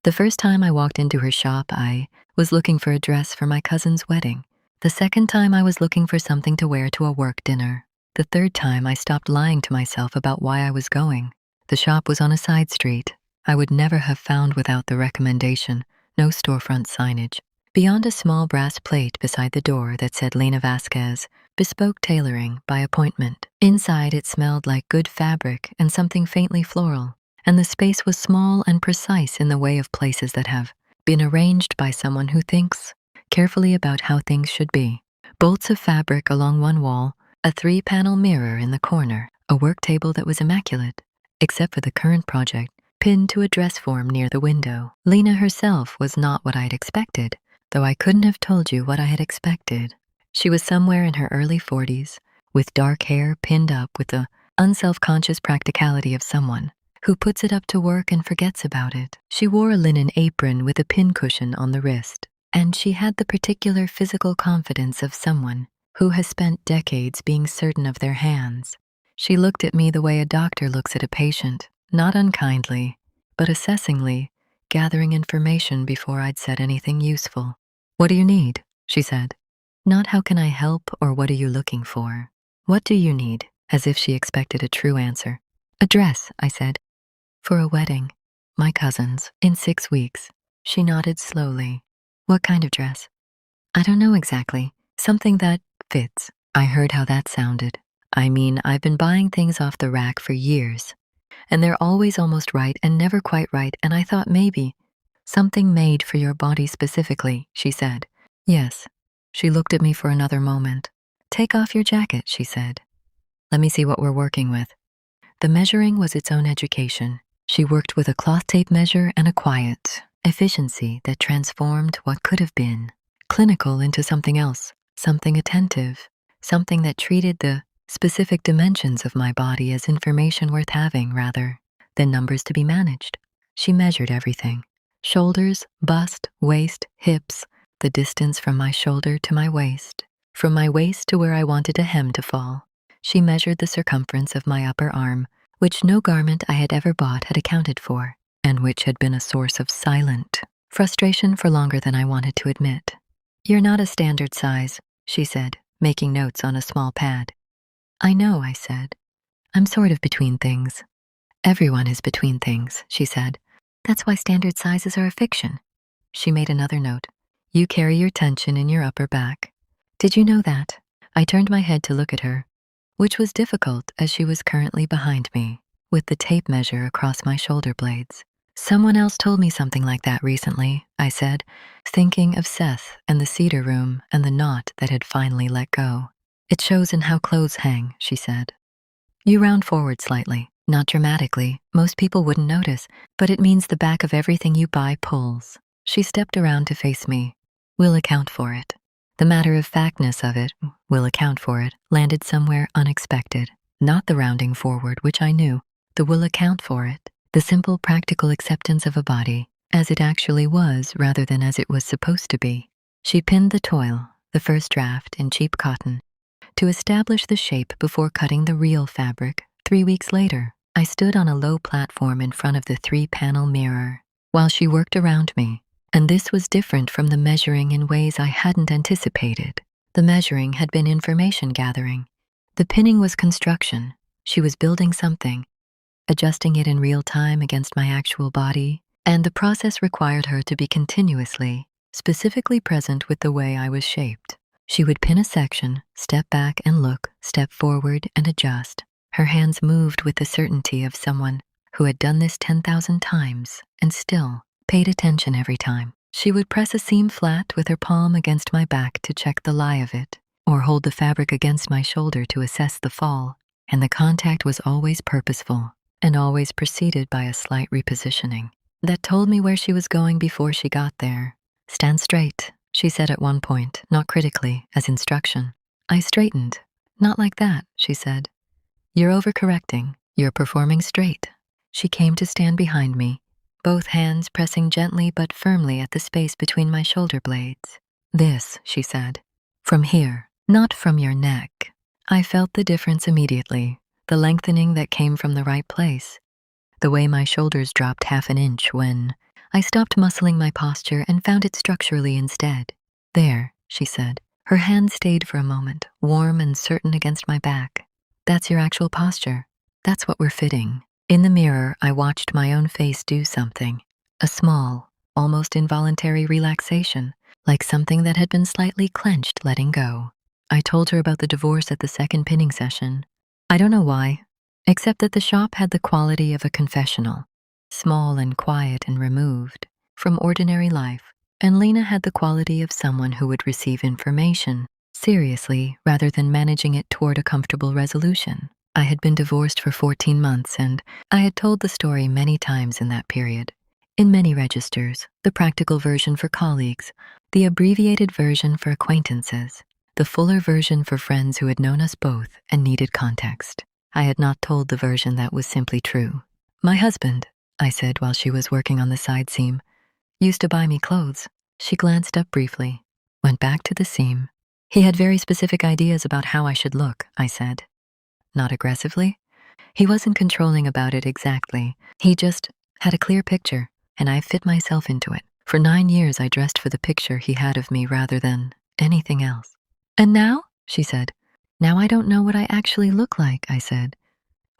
The first time I walked into her shop, I was looking for a dress for my cousin's wedding. The second time, I was looking for something to wear to a work dinner. The third time, I stopped lying to myself about why I was going. The shop was on a side street I would never have found without the recommendation, no storefront signage. Beyond a small brass plate beside the door that said Lena Vasquez, bespoke tailoring by appointment. Inside, it smelled like good fabric and something faintly floral, and the space was small and precise in the way of places that have been arranged by someone who thinks carefully about how things should be. Bolts of fabric along one wall, a 3-panel mirror in the corner, a work table that was immaculate, except for the current project, pinned to a dress form near the window. Lena herself was not what I'd expected, though I couldn't have told you what I had expected. She was somewhere in her early 40s, with dark hair pinned up with the unself-conscious practicality of someone who puts it up to work and forgets about it. She wore a linen apron with a pincushion on the wrist, and she had the particular physical confidence of someone who has spent decades being certain of their hands. She looked at me the way a doctor looks at a patient, not unkindly, but assessingly, gathering information before I'd said anything useful. "What do you need?" she said. Not "how can I help" or "what are you looking for?" "What do you need?" as if she expected a true answer. "A dress," I said. "For a wedding. My cousin's, in 6 weeks." She nodded slowly. "What kind of dress?" "I don't know exactly. Something that fits." I heard how that sounded. I mean, I've been buying things off the rack for years, and they're always almost right and never quite right, and I thought maybe something made for your body specifically, she said. "Yes." She looked at me for another moment. "Take off your jacket," she said. "Let me see what we're working with." The measuring was its own education. She worked with a cloth tape measure and a quiet efficiency that transformed what could have been clinical into something else, something attentive, something that treated the specific dimensions of my body as information worth having rather than numbers to be managed. She measured everything: shoulders, bust, waist, hips, the distance from my shoulder to my waist, from my waist to where I wanted a hem to fall. She measured the circumference of my upper arm, which no garment I had ever bought had accounted for, and which had been a source of silent frustration for longer than I wanted to admit. "You're not a standard size," she said, making notes on a small pad. "I know," I said. "I'm sort of between things." "Everyone is between things," she said. "That's why standard sizes are a fiction." She made another note. "You carry your tension in your upper back. Did you know that?" I turned my head to look at her, which was difficult as she was currently behind me, with the tape measure across my shoulder blades. "Someone else told me something like that recently," I said, thinking of Seth and the cedar room and the knot that had finally let go. "It shows in how clothes hang," she said. "You round forward slightly, not dramatically. Most people wouldn't notice, but it means the back of everything you buy pulls." She stepped around to face me. "We'll account for it." The matter-of-factness of it, "we'll account for it," landed somewhere unexpected. Not the rounding forward, which I knew. The "will account for it." The simple practical acceptance of a body as it actually was rather than as it was supposed to be. She pinned the toil, the first draft in cheap cotton, to establish the shape before cutting the real fabric. 3 weeks later, I stood on a low platform in front of the 3-panel mirror while she worked around me. And this was different from the measuring in ways I hadn't anticipated. The measuring had been information gathering. The pinning was construction. She was building something, adjusting it in real time against my actual body, and the process required her to be continuously, specifically present with the way I was shaped. She would pin a section, step back and look, step forward and adjust. Her hands moved with the certainty of someone who had done this 10,000 times and still paid attention every time. She would press a seam flat with her palm against my back to check the lie of it, or hold the fabric against my shoulder to assess the fall, and the contact was always purposeful and always preceded by a slight repositioning that told me where she was going before she got there. "Stand straight," she said at one point, not critically, as instruction. I straightened. "Not like that," she said. "You're overcorrecting. You're performing straight." She came to stand behind me, both hands pressing gently but firmly at the space between my shoulder blades. "This," she said. "From here, not from your neck." I felt the difference immediately, the lengthening that came from the right place, the way my shoulders dropped half an inch when I stopped muscling my posture and found it structurally instead. There, she said. Her hand stayed for a moment, warm and certain against my back. That's your actual posture. That's what we're fitting. In the mirror, I watched my own face do something. A small, almost involuntary relaxation, like something that had been slightly clenched letting go. I told her about the divorce at the second pinning session. I don't know why, except that the shop had the quality of a confessional, small and quiet and removed from ordinary life, and Lena had the quality of someone who would receive information seriously rather than managing it toward a comfortable resolution. I had been divorced for 14 months, and I had told the story many times in that period. In many registers, the practical version for colleagues, the abbreviated version for acquaintances, the fuller version for friends who had known us both and needed context. I had not told the version that was simply true. My husband, I said while she was working on the side seam, used to buy me clothes. She glanced up briefly, went back to the seam. He had very specific ideas about how I should look, I said. Not aggressively. He wasn't controlling about it exactly. He just had a clear picture, and I fit myself into it. For 9 years, I dressed for the picture he had of me rather than anything else. And now, she said, now I don't know what I actually look like, I said.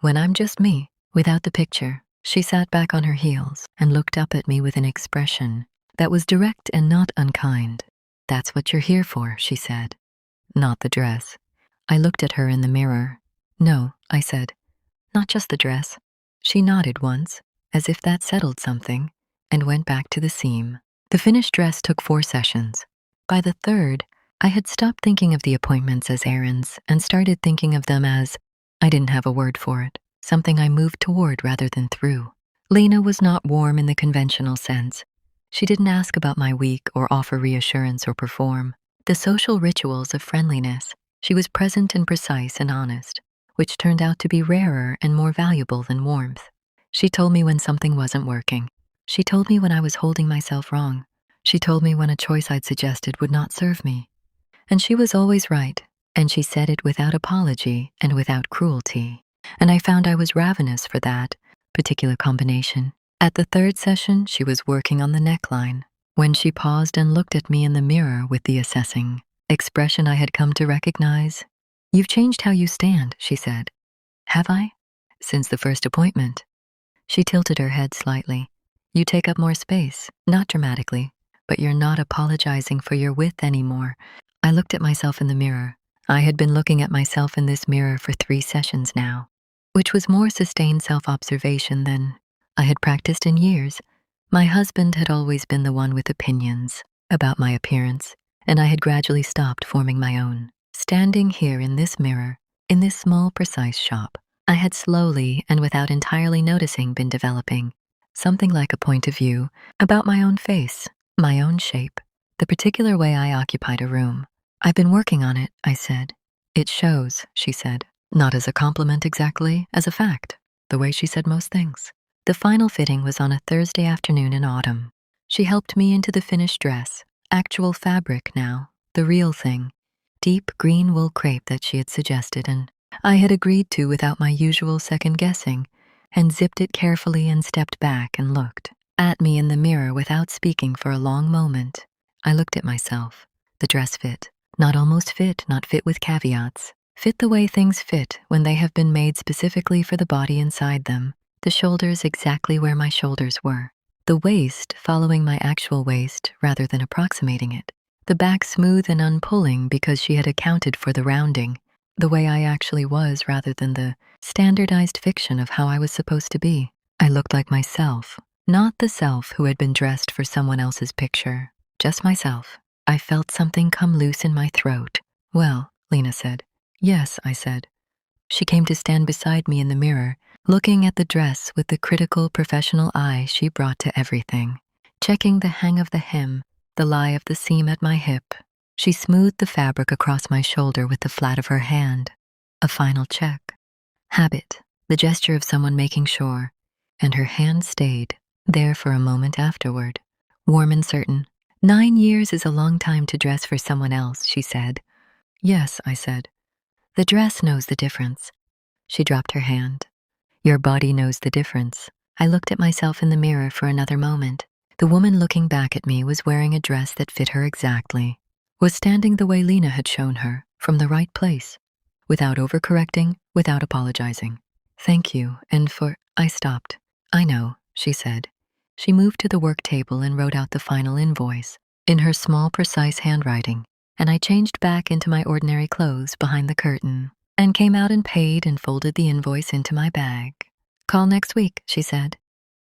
When I'm just me, without the picture. She sat back on her heels and looked up at me with an expression that was direct and not unkind. That's what you're here for, she said. Not the dress. I looked at her in the mirror. No, I said. Not just the dress. She nodded once, as if that settled something, and went back to the seam. The finished dress took 4 sessions. By the 3rd, I had stopped thinking of the appointments as errands and started thinking of them as, I didn't have a word for it, something I moved toward rather than through. Lena was not warm in the conventional sense. She didn't ask about my week or offer reassurance or perform the social rituals of friendliness. She was present and precise and honest, which turned out to be rarer and more valuable than warmth. She told me when something wasn't working. She told me when I was holding myself wrong. She told me when a choice I'd suggested would not serve me. And she was always right, and she said it without apology and without cruelty. And I found I was ravenous for that particular combination. At the 3rd session, she was working on the neckline, when she paused and looked at me in the mirror with the assessing expression I had come to recognize. You've changed how you stand, she said. Have I? Since the first appointment. She tilted her head slightly. You take up more space, not dramatically, but you're not apologizing for your width anymore. I looked at myself in the mirror. I had been looking at myself in this mirror for 3 sessions now, which was more sustained self-observation than I had practiced in years. My husband had always been the one with opinions about my appearance, and I had gradually stopped forming my own. Standing here in this mirror, in this small, precise shop, I had slowly and without entirely noticing been developing something like a point of view about my own face, my own shape, the particular way I occupied a room. I've been working on it, I said. It shows, she said, not as a compliment exactly, as a fact, the way she said most things. The final fitting was on a Thursday afternoon in autumn. She helped me into the finished dress, actual fabric now, the real thing, deep green wool crepe that she had suggested and I had agreed to without my usual second guessing, and zipped it carefully and stepped back and looked at me in the mirror without speaking for a long moment. I looked at myself. The dress fit. Not almost fit, not fit with caveats. Fit the way things fit when they have been made specifically for the body inside them. The shoulders exactly where my shoulders were. The waist following my actual waist rather than approximating it. The back smooth and unpulling because she had accounted for the rounding, the way I actually was rather than the standardized fiction of how I was supposed to be. I looked like myself, not the self who had been dressed for someone else's picture, just myself. I felt something come loose in my throat. Well, Lena said. Yes, I said. She came to stand beside me in the mirror, looking at the dress with the critical professional eye she brought to everything, checking the hang of the hem, the lie of the seam at my hip. She smoothed the fabric across my shoulder with the flat of her hand. A final check. Habit, the gesture of someone making sure, and her hand stayed there for a moment afterward, warm and certain. 9 years is a long time to dress for someone else, she said. Yes, I said. The dress knows the difference. She dropped her hand. Your body knows the difference. I looked at myself in the mirror for another moment. The woman looking back at me was wearing a dress that fit her exactly, was standing the way Lena had shown her, from the right place, without overcorrecting, without apologizing. Thank you, and for... I stopped. I know, she said. She moved to the work table and wrote out the final invoice, in her small, precise handwriting, and I changed back into my ordinary clothes behind the curtain, and came out and paid and folded the invoice into my bag. Call next week, she said.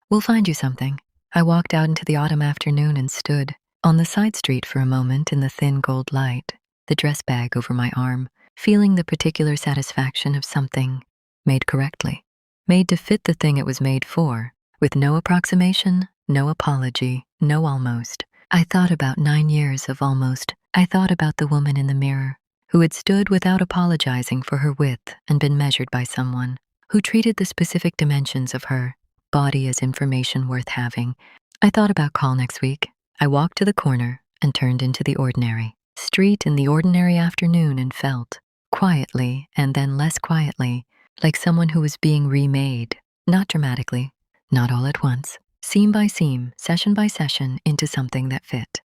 We'll find you something. I walked out into the autumn afternoon and stood on the side street for a moment in the thin gold light, the dress bag over my arm, feeling the particular satisfaction of something made correctly, made to fit the thing it was made for, with no approximation, no apology, no almost. I thought about 9 years of almost. I thought about the woman in the mirror, who had stood without apologizing for her width and been measured by someone, who treated the specific dimensions of her body as information worth having. I thought about call next week. I walked to the corner and turned into the ordinary street in the ordinary afternoon and felt, quietly and then less quietly, like someone who was being remade, not dramatically, not all at once, seam by seam, session by session, into something that fit.